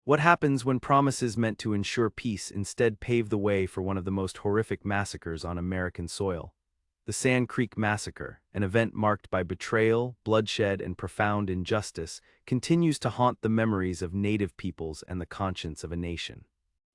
What happens when promises meant to ensure peace instead pave the way for one of the most horrific massacres on American soil? The Sand Creek Massacre, an event marked by betrayal, bloodshed, and profound injustice, continues to haunt the memories of Native peoples and the conscience of a nation.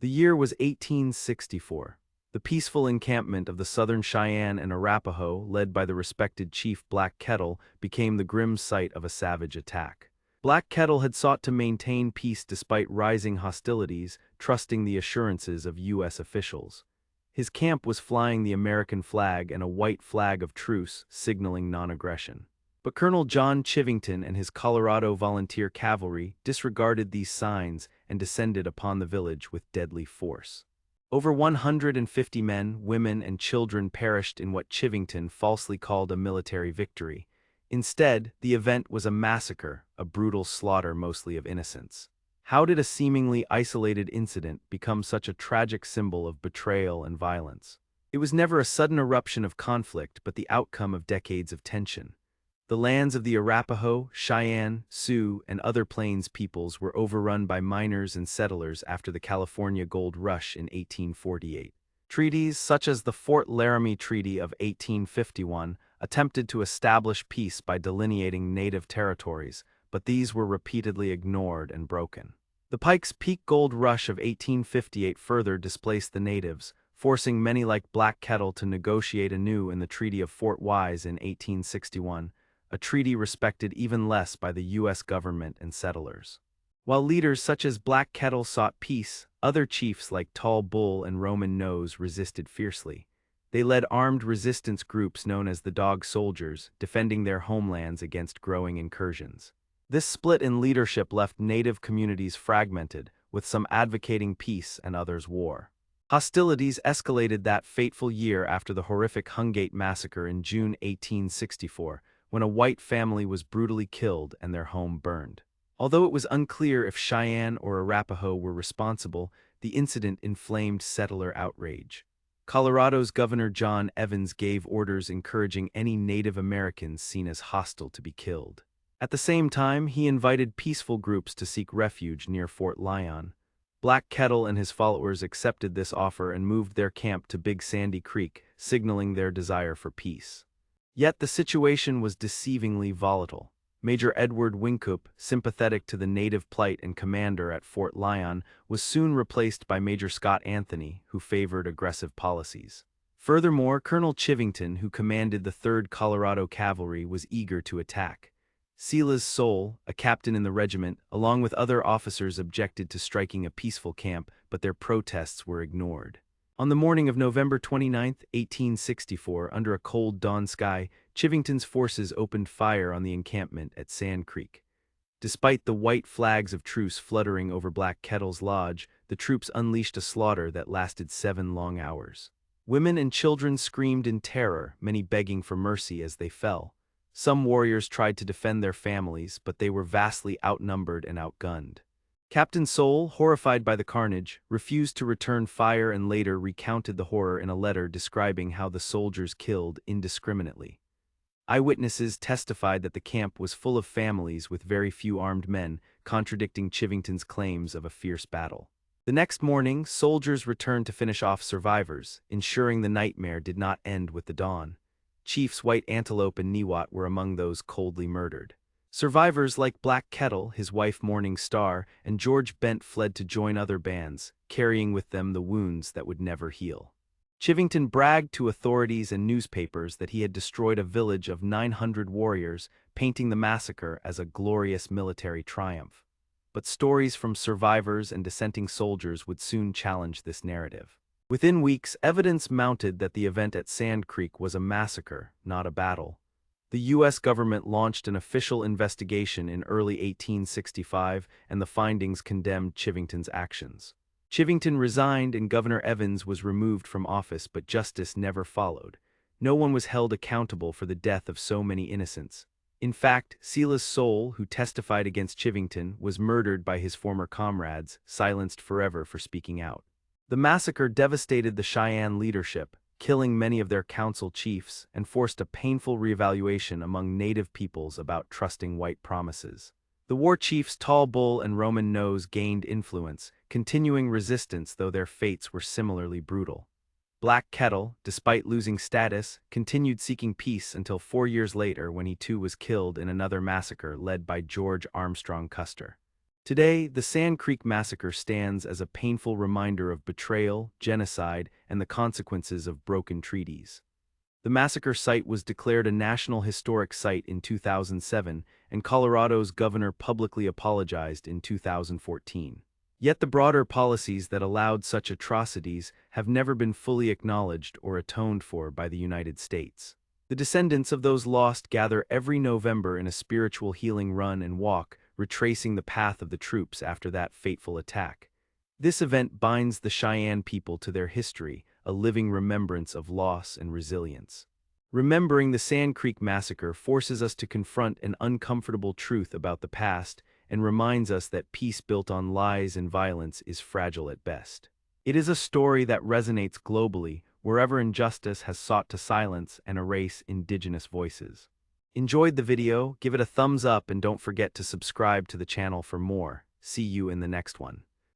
The year was 1864. The peaceful encampment of the Southern Cheyenne and Arapaho, led by the respected Chief Black Kettle, became the grim site of a savage attack. Black Kettle had sought to maintain peace despite rising hostilities, trusting the assurances of U.S. officials. His camp was flying the American flag and a white flag of truce, signaling non-aggression. But Colonel John Chivington and his Colorado Volunteer Cavalry disregarded these signs and descended upon the village with deadly force. Over 150 men, women, and children perished in what Chivington falsely called a military victory. Instead, the event was a massacre, a brutal slaughter mostly of innocents. How did a seemingly isolated incident become such a tragic symbol of betrayal and violence? It was never a sudden eruption of conflict, but the outcome of decades of tension. The lands of the Arapaho, Cheyenne, Sioux, and other Plains peoples were overrun by miners and settlers after the California Gold Rush in 1848. Treaties such as the Fort Laramie Treaty of 1851 attempted to establish peace by delineating native territories, but these were repeatedly ignored and broken. The Pikes Peak Gold Rush of 1858 further displaced the natives, forcing many like Black Kettle to negotiate anew in the Treaty of Fort Wise in 1861, a treaty respected even less by the U.S. government and settlers. While leaders such as Black Kettle sought peace, other chiefs like Tall Bull and Roman Nose resisted fiercely. They led armed resistance groups known as the Dog Soldiers, defending their homelands against growing incursions. This split in leadership left native communities fragmented, with some advocating peace and others war. Hostilities escalated that fateful year after the horrific Hungate Massacre in June 1864, when a white family was brutally killed and their home burned. Although it was unclear if Cheyenne or Arapaho were responsible, the incident inflamed settler outrage. Colorado's Governor John Evans gave orders encouraging any Native Americans seen as hostile to be killed. At the same time, he invited peaceful groups to seek refuge near Fort Lyon. Black Kettle and his followers accepted this offer and moved their camp to Big Sandy Creek, signaling their desire for peace. Yet the situation was deceivingly volatile. Major Edward Wynkoop, sympathetic to the native plight and commander at Fort Lyon, was soon replaced by Major Scott Anthony, who favored aggressive policies. Furthermore, Colonel Chivington, who commanded the 3rd Colorado Cavalry, was eager to attack. Silas Soule, a captain in the regiment, along with other officers objected to striking a peaceful camp, but their protests were ignored. On the morning of November 29, 1864, under a cold dawn sky, Chivington's forces opened fire on the encampment at Sand Creek. Despite the white flags of truce fluttering over Black Kettle's lodge, the troops unleashed a slaughter that lasted 7 long hours. Women and children screamed in terror, many begging for mercy as they fell. Some warriors tried to defend their families, but they were vastly outnumbered and outgunned. Captain Soule, horrified by the carnage, refused to return fire and later recounted the horror in a letter describing how the soldiers killed indiscriminately. Eyewitnesses testified that the camp was full of families with very few armed men, contradicting Chivington's claims of a fierce battle. The next morning, soldiers returned to finish off survivors, ensuring the nightmare did not end with the dawn. Chiefs White Antelope and Niwot were among those coldly murdered. Survivors like Black Kettle, his wife Morning Star, and George Bent fled to join other bands, carrying with them the wounds that would never heal. Chivington bragged to authorities and newspapers that he had destroyed a village of 900 warriors, painting the massacre as a glorious military triumph. But stories from survivors and dissenting soldiers would soon challenge this narrative. Within weeks, evidence mounted that the event at Sand Creek was a massacre, not a battle. The U.S. government launched an official investigation in early 1865, and the findings condemned Chivington's actions. Chivington resigned and Governor Evans was removed from office, but justice never followed. No one was held accountable for the death of so many innocents. In fact, Silas Soule, who testified against Chivington, was murdered by his former comrades, silenced forever for speaking out. The massacre devastated the Cheyenne leadership, killing many of their council chiefs, and forced a painful reevaluation among native peoples about trusting white promises. The war chief's tall bull and Roman nose gained influence, continuing resistance though their fates were similarly brutal. Black Kettle, despite losing status, continued seeking peace until 4 years later when he too was killed in another massacre led by George Armstrong Custer. Today, the Sand Creek Massacre stands as a painful reminder of betrayal, genocide, and the consequences of broken treaties. The massacre site was declared a National Historic Site in 2007, and Colorado's governor publicly apologized in 2014. Yet the broader policies that allowed such atrocities have never been fully acknowledged or atoned for by the United States. The descendants of those lost gather every November in a spiritual healing run and walk, retracing the path of the troops after that fateful attack. This event binds the Cheyenne people to their history, a living remembrance of loss and resilience. Remembering the Sand Creek Massacre forces us to confront an uncomfortable truth about the past and reminds us that peace built on lies and violence is fragile at best. It is a story that resonates globally, wherever injustice has sought to silence and erase indigenous voices. Enjoyed the video? Give it a thumbs up and don't forget to subscribe to the channel for more. See you in the next one.